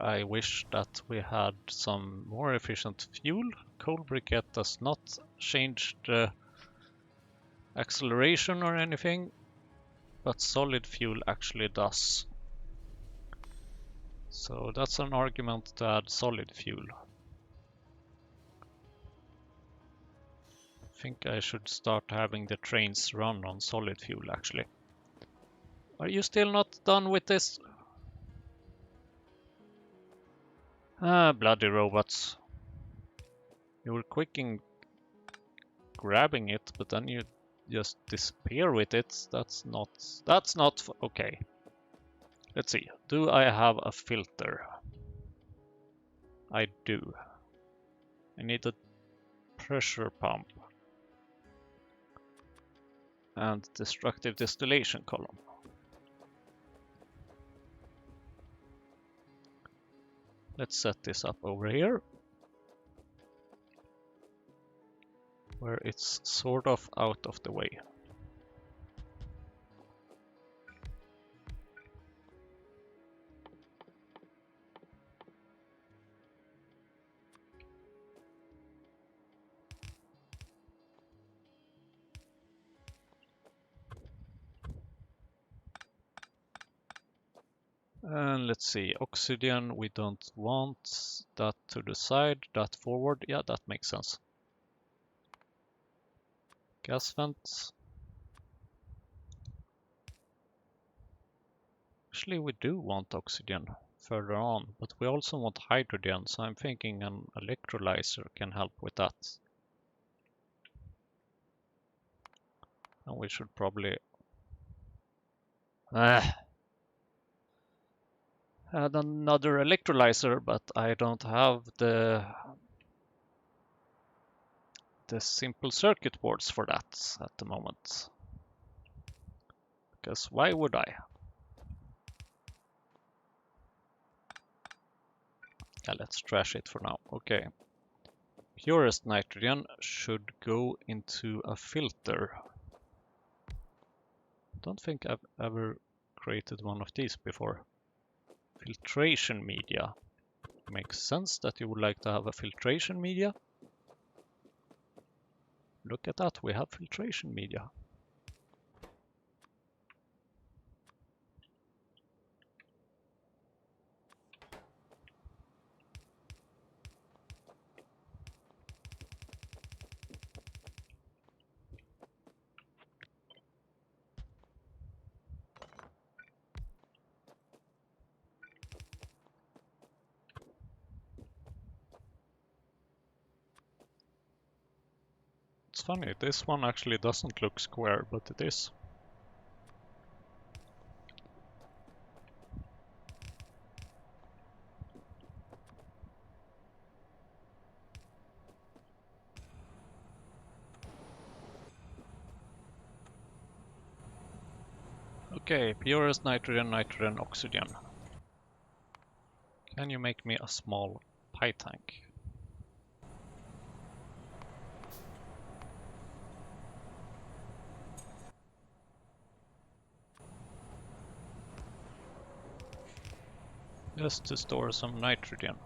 I wish that we had some more efficient fuel. Coal briquette does not change the acceleration or anything, but solid fuel actually does. So that's an argument to add solid fuel. I think I should start having the trains run on solid fuel actually. Are you still not done with this? Ah, bloody robots. You were quick in grabbing it, but then you just disappear with it. That's not okay. Let's see. Do I have a filter? I do. I need a pressure pump and destructive distillation column. Let's set this up over here, where it's sort of out of the way. And let's see, oxygen, we don't want that to the side, that forward. Yeah, that makes sense. Gas vent. Actually, we do want oxygen further on, but we also want hydrogen, so I'm thinking an electrolyzer can help with that. And we should probably add another electrolyzer, but I don't have the simple circuit boards for that at the moment. Because why would I? Yeah, let's trash it for now. Okay. Purest nitrogen should go into a filter. Don't think I've ever created one of these before. Filtration media. Makes sense that you would like to have a filtration media. Look at that, we have filtration media. It's funny, this one actually doesn't look square, but it is. Okay, purest nitrogen, nitrogen, oxygen. Can you make me a small pie tank? Just to store some nitrogen.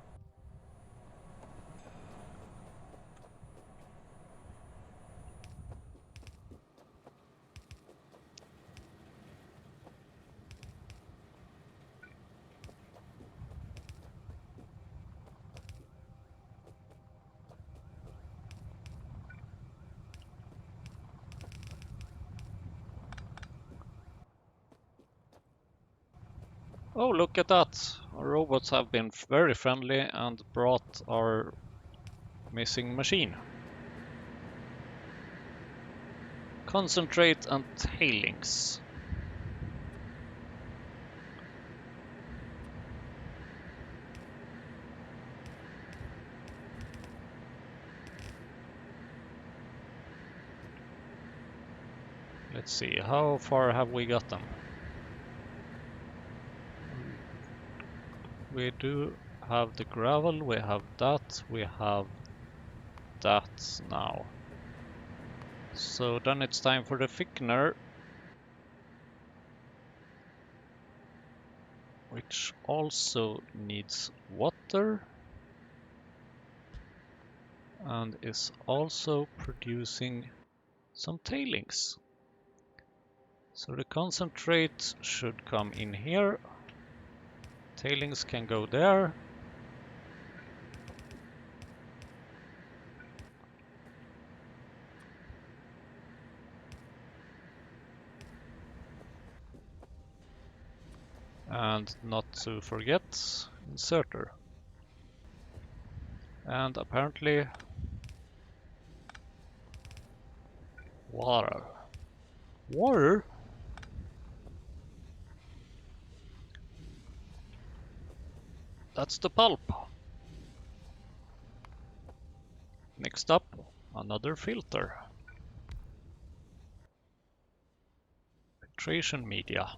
Oh, look at that! Our robots have been very friendly and brought our missing machine. Concentrate and tailings. Let's see, how far have we got them? We do have the gravel, we have that, we have that now. So then it's time for the thickener, which also needs water and is also producing some tailings. So the concentrate should come in here. Tailings can go there. And not to forget, inserter. And apparently water. Water? That's the pulp. Next up, another filter. Filtration media.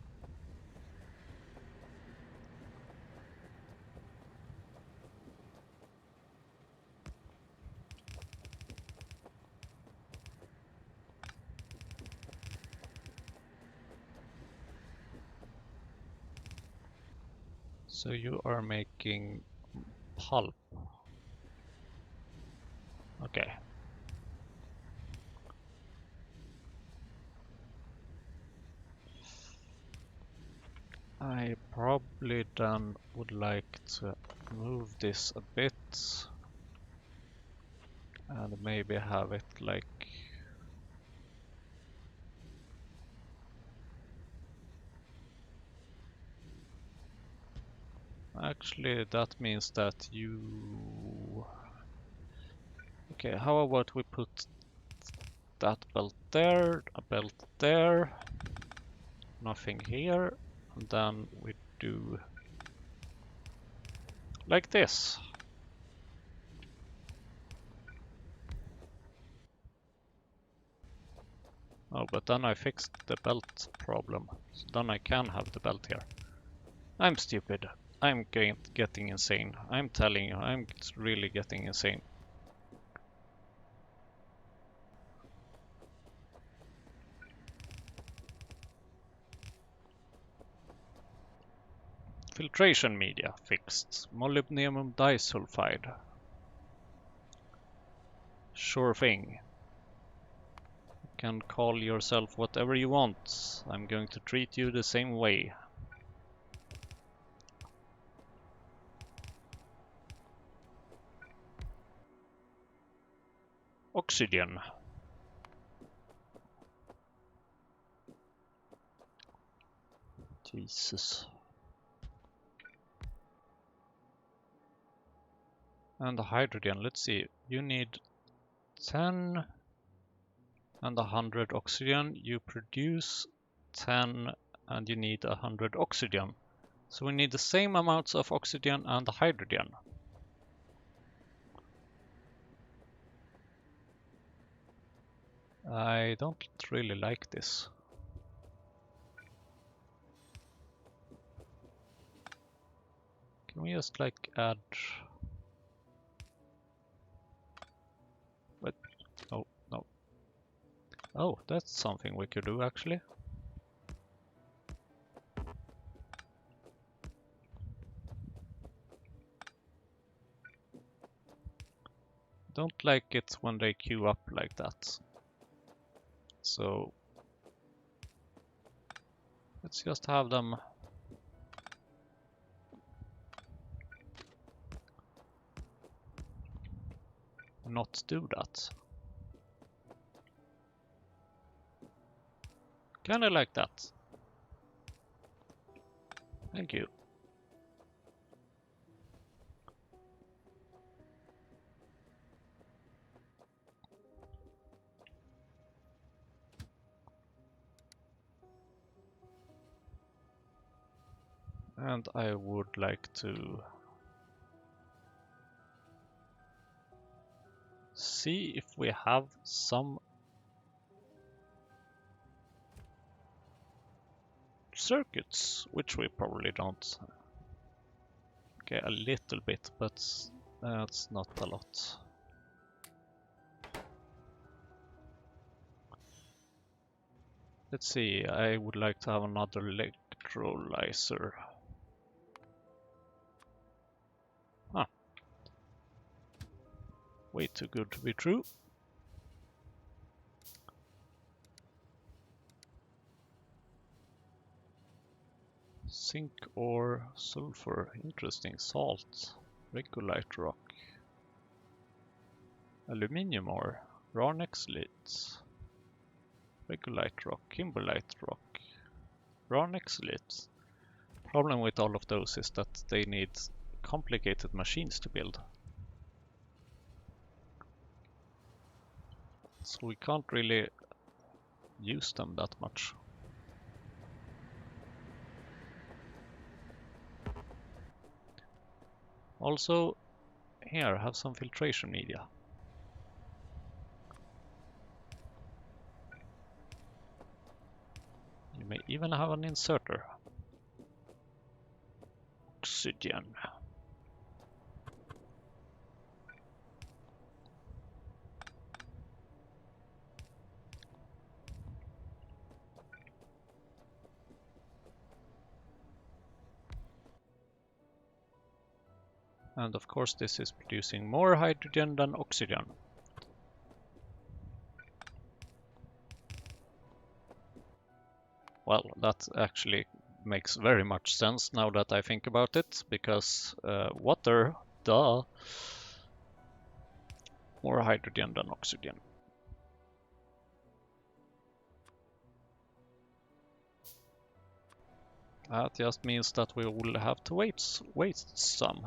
So you are making pulp. Okay. I probably then would like to move this a bit and maybe have it like actually that means that you okay, how about we put that belt there, a belt there, nothing here, and then we do like this. Oh, but then I fixed the belt problem, so then I can have the belt here. I'm stupid. I'm getting insane. I'm telling you, I'm really getting insane. Filtration media fixed. Molybdenum disulfide. Sure thing. You can call yourself whatever you want. I'm going to treat you the same way. Oxygen. Jesus. And the hydrogen, let's see. You need 10 and 100 oxygen. You produce 10 and you need 100 oxygen. So we need the same amounts of oxygen and hydrogen. I don't really like this. Can we just like add... What? Oh, no. Oh, that's something we could do actually. Don't like it when they queue up like that. So let's just have them not do that. Kinda like that. Thank you. And I would like to see if we have some circuits, which we probably don't. Okay, a little bit, but that's not a lot. Let's see, I would like to have another electrolyzer. Huh. Way too good to be true. Zinc or sulfur, interesting. Salt, regolite rock, aluminium ore, Ranexlite, regolite rock, kimberlite rock, Ranexlite. Problem with all of those is that they need complicated machines to build. So we can't really use them that much. Also, here, have some filtration media. You may even have an inserter. Oxygen. And of course this is producing more hydrogen than oxygen. Well, that actually makes very much sense now that I think about it, because water, duh, more hydrogen than oxygen. That just means that we will have to waste some.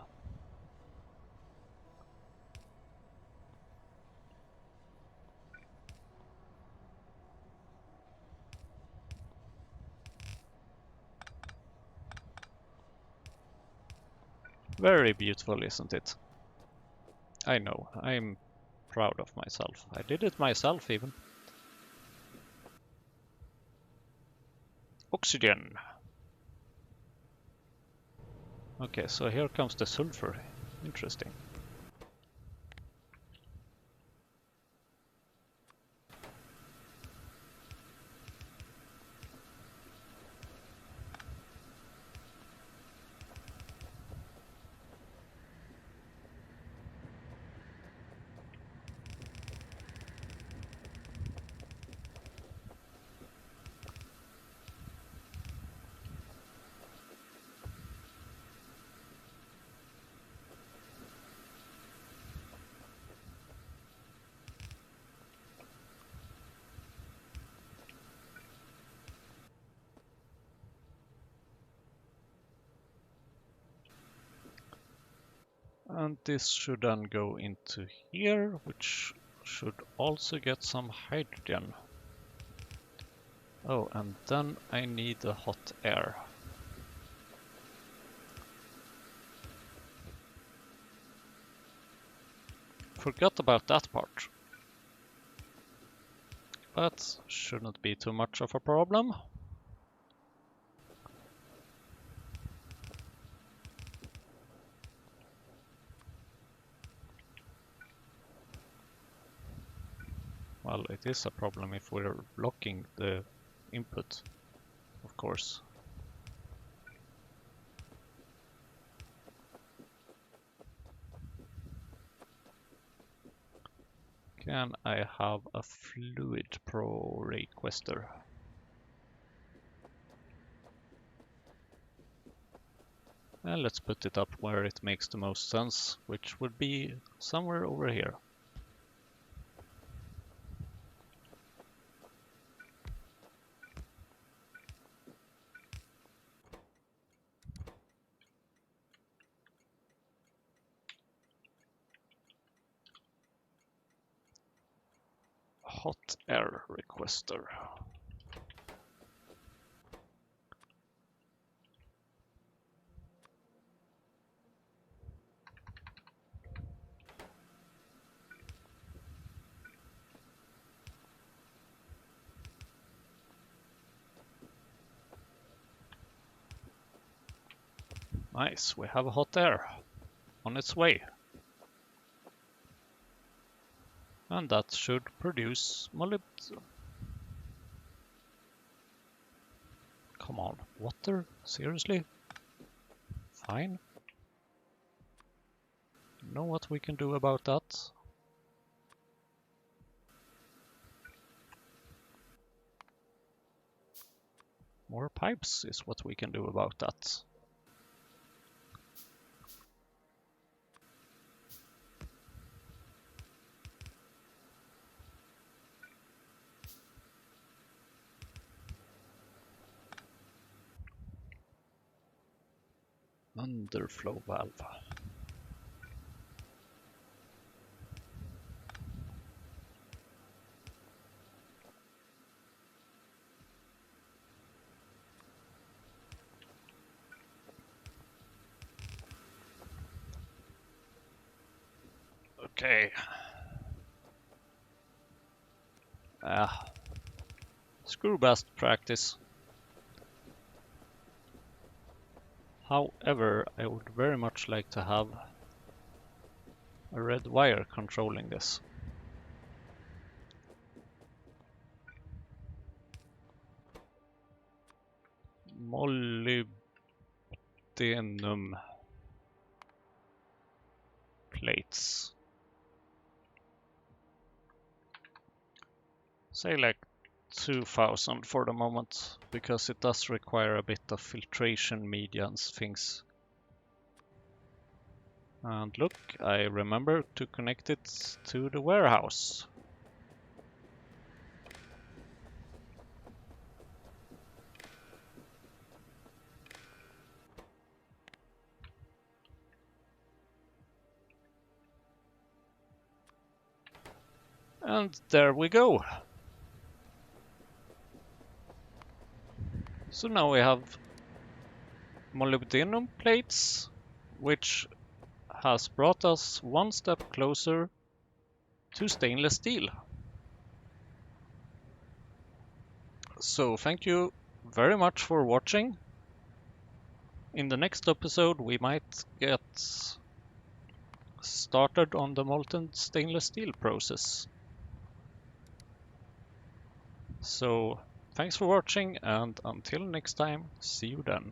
Very beautiful, isn't it? I know, I'm proud of myself. I did it myself even. Oxygen. Okay, so here comes the sulfur. Interesting. And this should then go into here, which should also get some hydrogen. Oh, and then I need the hot air. Forgot about that part. But shouldn't be too much of a problem. Well, it is a problem if we're blocking the input, of course. Can I have a fluid pro requester? And let's put it up where it makes the most sense, which would be somewhere over here. Hot air requester. Nice, we have hot air on its way. And that should produce molybdenum. Come on, water? Seriously? Fine. Know what we can do about that? More pipes is what we can do about that. Underflow valve. Okay. Screw best practice. However, I would very much like to have a red wire controlling this. Molybdenum plates. Say like 2000 for the moment, because it does require a bit of filtration media and things. And look, I remember to connect it to the warehouse. And there we go. So now we have molybdenum plates, which has brought us one step closer to stainless steel. So thank you very much for watching. In the next episode we might get started on the molten stainless steel process. So thanks for watching, and until next time, see you then.